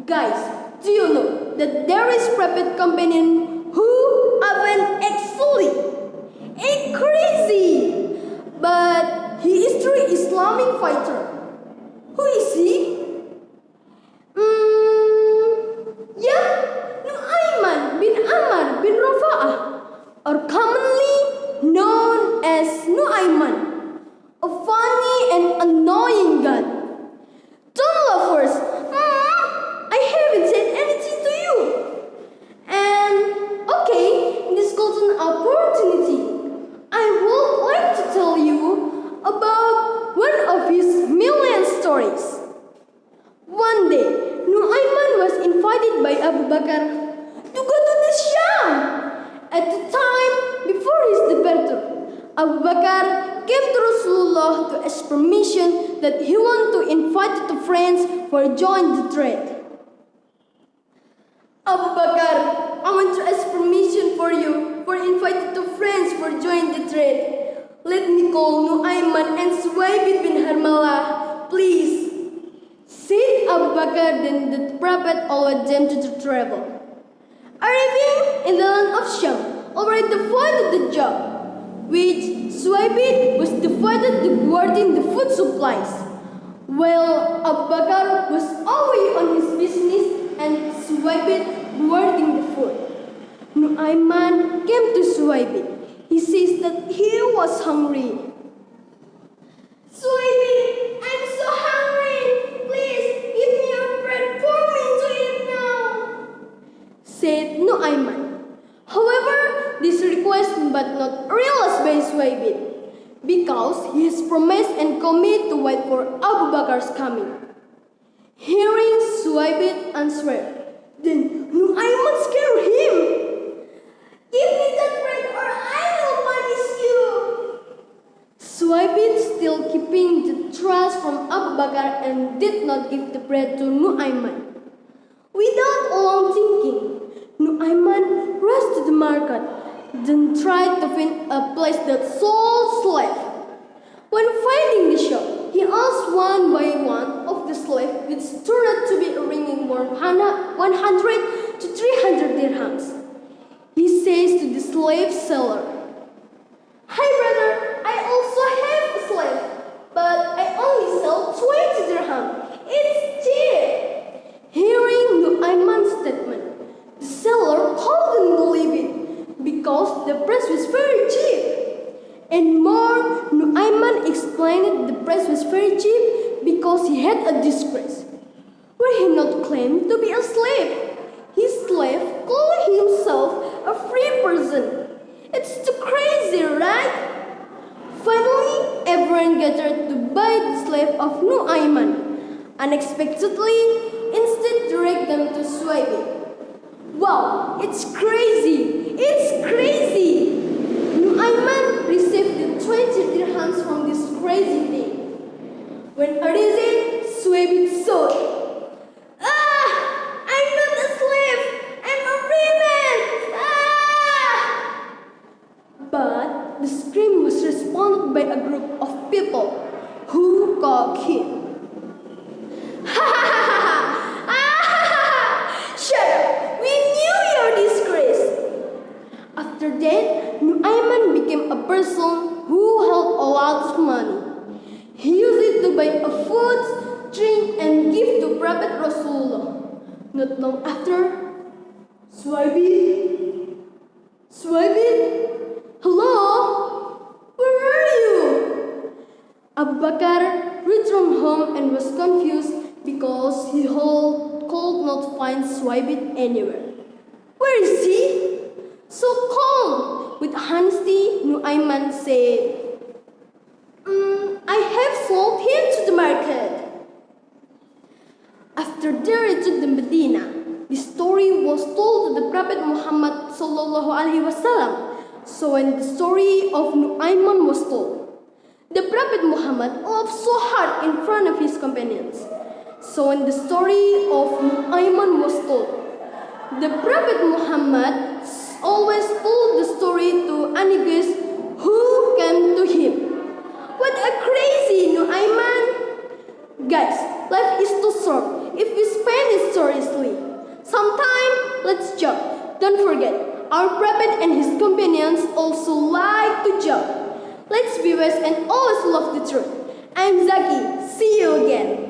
Guys, do you know that there is prophet companion who even actually a crazy, but he is true Islamic fighter. Who is he? Yeah, Nuaiman bin Amar bin Rafa'ah, or commonly known as Nuaiman, a funny and annoying god. Don't laugh first. I haven't said anything to you. And okay, in this golden opportunity, I would like to tell you about one of his million stories. One day, Nuaiman was invited by Abu Bakar to go to the Sham. At the time before his departure, Abu Bakar came to Rasulullah to ask permission that he wanted to invite the friends for join the trade. Abu Bakar, I want to ask permission for you for inviting the friends for join the trade. Let me call Nuaiman and Suwaybid bin Harmalah, please. Said Abu Bakar, then the Prophet allowed them to travel. Arriving in the land of Sham, already divided the job, which Suwaybid was devoted to guarding the food supplies, while Abu Bakar was away on his business and Suwaybid guarding the food. Nuaiman came to Suwaybid. He says that he was hungry. Suwaybid, I'm so hungry. Please give me a bread for me to eat now, said Nuaiman. However, this request but not realized by Suwaybid, because he has promised and committed to wait for Abu Bakar's coming. Hearing Suwaybid answer, then Nuaiman scared him. Give me that bread or I will punish you. Suwaybid, still keeping the trust from Abu Bakar, and did not give the bread to Nuaiman. Without long thinking, Nuaiman rushed to the market, then tried to find a place that sold slaves. When finding the shop, he asked one by one of the slaves, which turned out to be ringing 100 to 300 dirhams. He says to the slave seller, "Hi brother, I also have a slave, but I only sell 20 dirham. It's cheap." Hearing Nuaiman's statement, the seller couldn't believe it because the price was very cheap. And more, Nuaiman explained the price was very cheap because he had a disgrace. Were he not claimed to be a slave? His slave called himself a free person. It's too crazy, right? Finally, everyone gathered to buy the slave of Nuaiman. Unexpectedly, instead direct them to Suwaybid. Wow, it's crazy! It's crazy! Nuaiman received the 20 dirhams from this crazy thing. When arisen, Suwaybid saw it. I'm not a slave! I'm a free man! But the scream was responded by a group of people who called him. Shut up! We knew your disgrace! After that, Nuaiman became a person who held a lot of money. He used it to buy a food, drink, and give to Prophet Rasulullah. Not long after, Suwaybid? Hello? Where are you? Abu Bakar returned home and was confused because he could not find Suwaybid anywhere. Where is he? So calm, with honesty, Nuaiman said, I have sold him to the market. After they reached the Medina, the story was told to the Prophet Muhammad sallallahu alaihi wasallam. So when the story of Nuaiman was told, the Prophet Muhammad laughed so hard in front of his companions. So when the story of Nuaiman was told, the Prophet Muhammad always told the story to Anigis who came to him. What a crazy Nuaiman! Guys, life is too short. If we spend it seriously. Sometimes, let's joke. Don't forget, our prophet and his companions also like to joke. Let's be wise and always love the truth. I'm Muzakki. See you again.